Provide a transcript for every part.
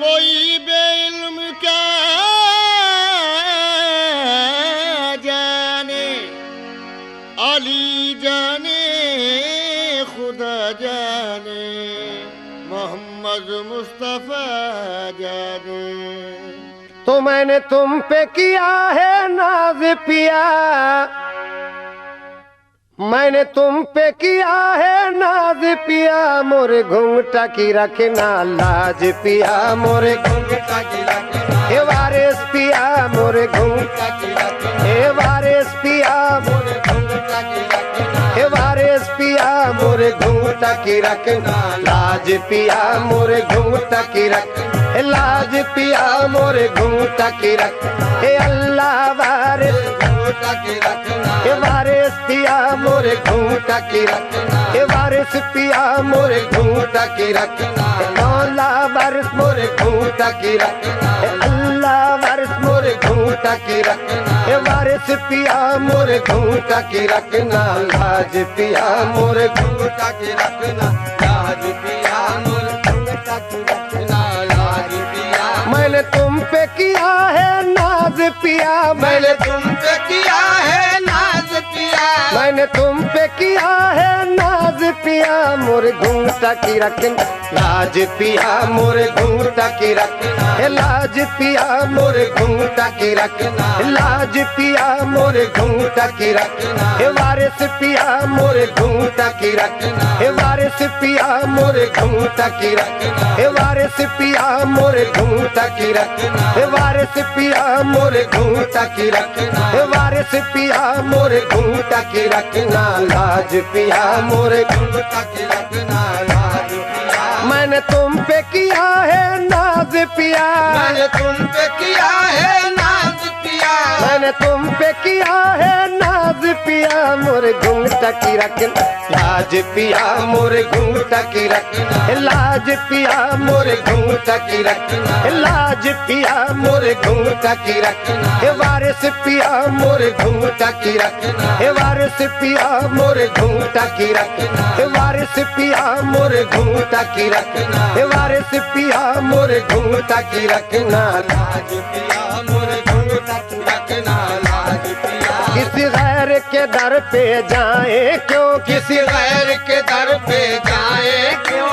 कोई बेइल्म क्या जाने, अली जाने खुदा जाने, मोहम्मद मुस्तफा जाने। तो मैंने तुम पे किया है नाज पिया, मैंने तुम पे किया है नाज पिया, मोरे घूंघटा की रखना लाज पिया, मोरे घूंघटा की रखना हे वारिस पिया, मोरे घूंघटा की रखना हे वारिस पिया, मोरे घूंघटा की रखना हे वारिस पिया, मोरे घूंघटा की रखना लाज पिया, मोरे घूंघटा की रखना लाज पिया, मोरे घूंघटा की रखना हे अल्लाह वारिस घूंघटा की रखना हे वारिस पिया, मोरे घूंघटा की रखना हे वारिस पिया, मोरे घूंघटा की रखना मौला वारिस मोरे घूंघटा की रखना हे अल्लाह वारिस मोरे घूंघटा की रखना हे वारिस पिया, मोरे घूंघटा की रखना लाज पिया, मोरे घूंघटा की रखना लाज पिया, मोरे घूंघटा की रखना लाज पिया। मैंने तुम पे किया है नाज पिया, मैंने तुम पे किया है नाज पिया, मैंने तुम पे किया है नाज पिया, मोरे घूंघटा की रखना लाज पिया, मोरे घूंघटा की रखना हे लाज पिया, मोरे घूंघटा की रखना लाज पिया, मोरे घूंघटा की रखना हे वारिस पिया, मोरे घूंघटा की रखना हे वारिस पिया, मोरे घूंघटा की रखना हे वारिस पिया, मोरे घूंघटा की रखना हे वारिस पिया, मोरे घूंघटा की रखना हे वारिस पिया, मोरे घूंघटा की रखना लाज पिया, मोरे घूंघटा की रखना लाज पिया। मैंने तुम पे किया है नाज पिया, मैंने तुम पे किया है नाज पिया, मैंने तुम पे किया है नाज पिया, मोरे घूंघटा की रखना लाज पिया, मोरे घूंघटा की रखना लाज पिया, मोरे घूंघटा की रखना लाज पिया, मोरे घूंघटा की रखना हे वारिस पिया, मोरे घूंघटा की रखना हे वारिस पिया, मोरे घूंघटा की रखना हे वारिस पिया, मोरे घूंघटा की रखना हे वारिस पिया, मोरे घूंघटा की रखना लाज पिया, मोरे घूंघटा की रखना लाज पिया। किसी गैर के दर पे जाए क्यों, किसी गैर के दर पे जाए क्यों,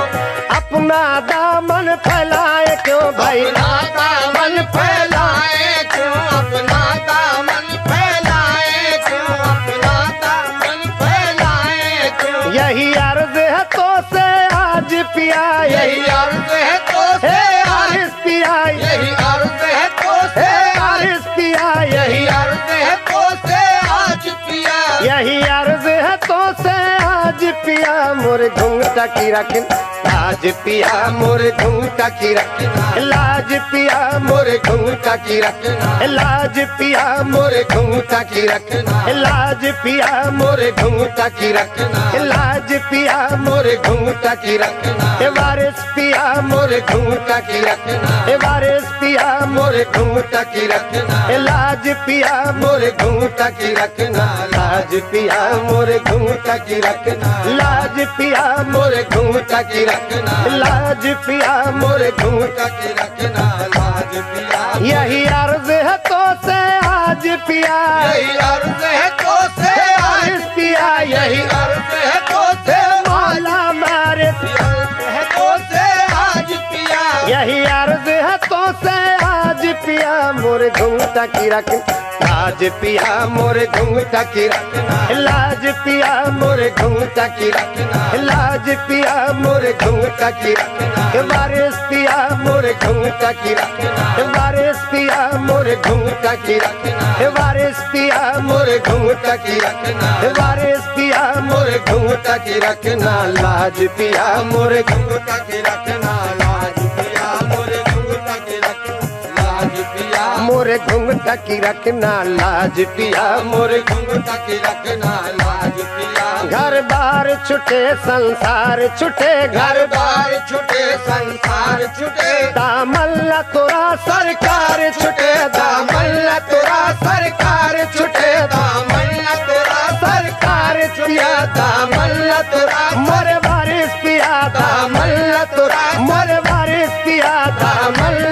अपना दामन फैलाए क्यों भाई, अपना दामन फैलाए क्यों, अपना दामन फैलाए क्यों, अपना दामन फैलाए क्यों। यही अर्ज है तो से आज पिया, यही अर्ज है तो से आज पिया, यही अर्ज है तो से आज पिया, यही अर्ज है तो से आज पिया, यही अर्ज है तो से आज पिया, मोरे घूंघटा की रखना लाज पिया, मोरे घूंघटा की रखना लाज पिया, मोरे घूंघटा की रखना लाज पिया, मोरे घूंघटा की रखना लाज पिया, मोरे घूंघटा की रखना लाज पिया, मोरे घूंघटा की रखना हे वारिस पिया, मोरे घूंघटा की रखना हे वारिस पिया, मोरे घूंघटा की रखना लाज पिया, मोरे घूंघटा की रखना लाज पिया, मोरे घूंघटा की रखना लाज पिया, मोरे घूंघटा की रखना लाज पिया, मोरे घूंघटा की रखना लाज पिया। यही अर्ज है तो से आज पिया, यही अर्ज है तो से आज पिया, यही अर्ज है तो से मौला मारे है तो से आज पिया, यही अर्ज है तो से आज पिया, मोरे घूंघटा की रखना लाज पिया, मोरे घूंघटा की रखना लाज पिया, मोरे घूंघटा की रखना लाज पिया, मोरे घूंघटा की रखना वारिस पिया, मोरे घूंघटा की रखना वारिस पिया, मोरे घूंघटा की रखना वारिस पिया, मोरे घूंघटा की रखना वारिस पिया, मोरे घूंघटा की रखना लाज पिया, मोरे घूंघटा की रखना लाज पिया, मोरे घूंघटा की रखना लाज पिया, मोरे घूंघटा की रखना लाज पिया, मोरे घूंघटा की रखना लाज पिया। घर बार छुटे संसार छुटे, घर बार छुटे संसार छुटे, दामल्ला तोरा सरकार छुटे, दामल्ला तोरा सरकार छुटे, दामल्ला तोरा सरकार पिया, दामल्ला तोरा मोरे वारिस पिया, दामल्ला तोरा मोरे वारिस पिया, दामल्ला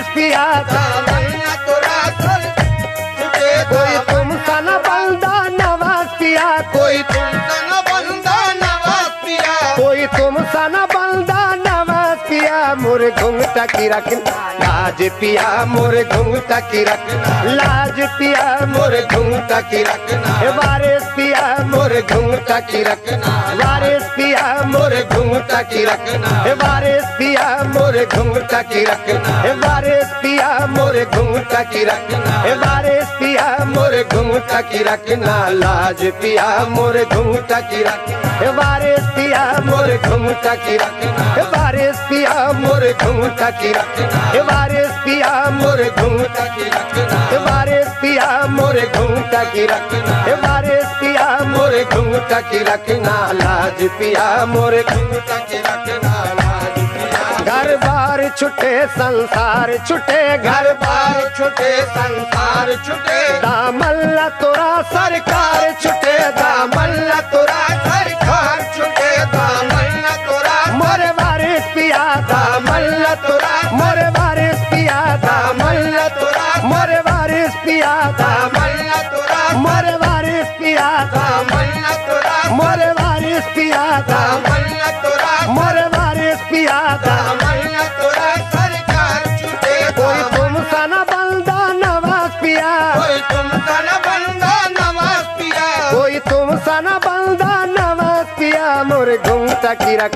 वारिस पिया तमन्ना तोरा सर छुटे कोई तुम सा न बंदा नवाज पिया कोई तुम सन बंदा नवाज पिया कोई तुम सा न बंदा नवाज पिया मोरे घुंघटा की रखना लाज पिया मोरे घुंघटा की रखना लाज पिया मोरे घुंघटा की रखना वारिस पिया मोरे घुंघटा की रखना वारिस पिया मोरे घुंघटा की रखना वारिस पिया मोरे घुंघटा की रखना वारिस पिया मोरे घुंघटा की रखना वारिस पिया मोरे घुंघटा की रखना लाज पिया मोरे घुंघटा की रखना वारिस पिया मोरे घुंघटा की रखना वारिस पिया मोरे घुंघटा की रखना वारिस पिया मोरे घुंघटा की रखना वारिस पिया मोरे घुंघटा की रखना वारिस पिया मोरे घुंघटा की रखना लाज पिया मोरे घुंघटा की रखना लाज पिया घर बार छुटे संसार छुटे घर बार छुटे संसार छुटे दामल्ला तोरा सरकार छुटे दामन्ना तोरा सरकार छुटे दामन्ना तोरा मोरे वारिस पिया दामन्ना तोरा मोरे वारिस पिया दामन्ना तोरा मोरे वारिस पिया दामन्ना तोरा मोरे वारिस पिया दामन्ना तोरा मोरे वारिस पिया दामन्ना तोरा मोरे वारिस पिया दामन्ना तोरा सरकार छुटे कोई तुम सा न बंदा नवाज पिया कोई तुम सन बंदा नवाज पिया कोई तुम सा न बंदा नवाज पिया मोरे घुंघटा की रख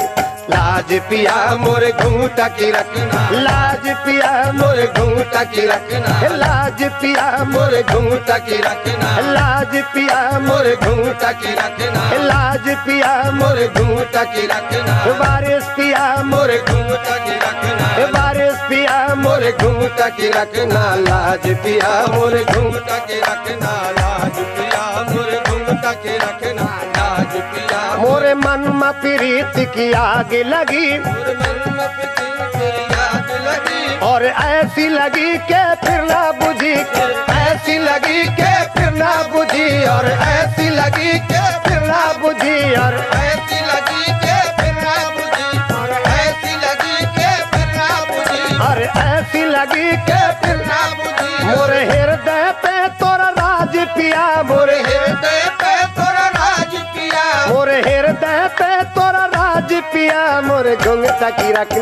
लाज पिया मोरे घुंघटा की रखना लाज पिया मोरे घुंघटा की रखना लाज पिया मोरे घुंघटा की रखना लाज पिया मोरे घुंघटा की रखना लाज पिया मोरे घुंघटा की रखना वारिस पिया मोरे घुंघटा की रखना वारिस पिया मोरे घुंघटा की रखना लाज पिया मोरे घुंघटा घुंघटा की रखना लाज पिया मोरे घुंघटा की रखना लाज पिया मोरे मन में प्रीत की आग लगी मोरे मन में तेरी याद लगी और ऐसी लगी के फिर ना बुझी ऐसी लगी के फिर ना बुझी और ऐसी लगी के फिर ना बुझी और ऐसी लगी के फिर ना बुझी और ऐसी लगी के फिर ना बुझी और ऐसी लगी के फिर ना बुझी मोरे हृदय पे तोरा राज पिया मोरे हृदय पे तोरा राज पिया मोरे हृदय पे तोरा राज पिया मोरे घुंघटा की रख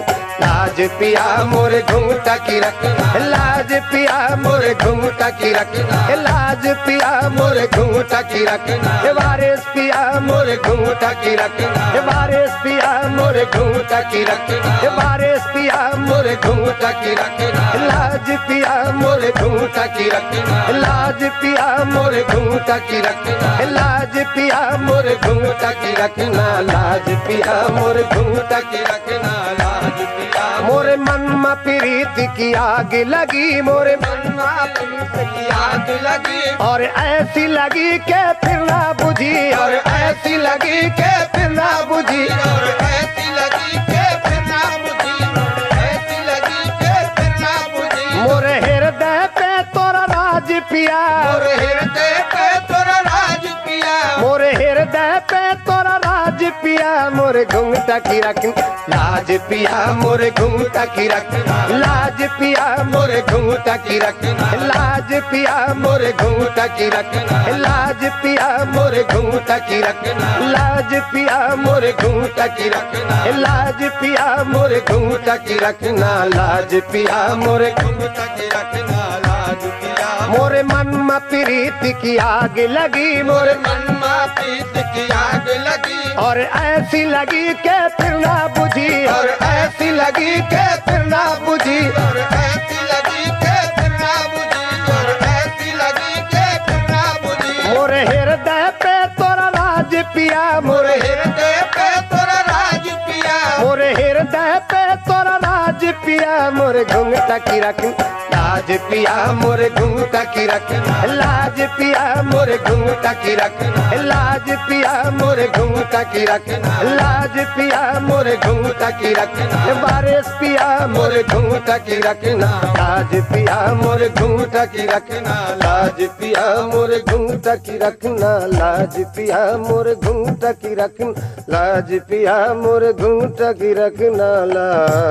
लाज पिया मोरे घुंघटा की रखना लाज पिया मोरे घुंघटा की रखना लाज पिया मोरे घुंघटा की रखना वारिस पिया मोरे घुंघटा की रखना वारिस पिया मोरे घुंघटा की रखना वारिस पिया मोरे घुंघटा की रखना लाज पिया मोरे घुंघटा की रखना लाज पिया मोरे घुंघटा की रखना लाज पिया मोरे घुंघटा की रखना लाज पिया मोरे घुंघटा की रखना लाज पिया मोरे मन में प्रीत की आग लगी मोरे मन में प्रीत की आग लगी और ऐसी लगी के फिर ना बुझी और ऐसी लगी के फिर ना बुझी और ऐसी लगी के फिर ना बुझी ऐसी लगी के फिर ना बुझी मोरे हृदय पे तोरा राज पिया मोरे हृदय पे तोरा राज पिया मोरे हृदय पे तोरा राज पिया मोरे घुंघटा की रख लाज पिया मोरे घुंघटा की रखना लाज पिया मोरे घुंघटा की रखना लाज पिया मोरे घुंघटा की रखना लाज पिया मोरे घुंघटा की रखना लाज पिया मोरे घुंघटा की रखना लाज पिया मोरे घुंघटा की रखना लाज पिया मोरे घुंघटा की रखना लाज पिया मोरे मन में प्रीत की आग लगी मोरे मन में प्रीत की आग लगी और ऐसी लगी के फिर ना बुझी और ऐसी लगी के फिर ना बुझी और ऐसी लगी के फिर ना बुझी और ऐसी लगी के फिर ना बुझी मोरे हृदय पे तोरा राज पिया मोरे हृदय पे तोरा राज पिया मोरे हृदय पे तोरा राज पिया मोरे घुंघटा की रख लाज पिया मोरे घुंघटा की रखना लाज पिया मोरे घुंघटा की रखना लाज पिया मोरे घुंघटा की रखना लाज पिया मोरे घुंघटा की रखना वारिस पिया मोरे घुंघटा की रखना लाज पिया मोरे घुंघटा की रखना लाज पिया मोरे घुंघटा की रखना लाज पिया मोरे घुंघटा की रखना लाज पिया मोरे घुंघटा की रखना लाज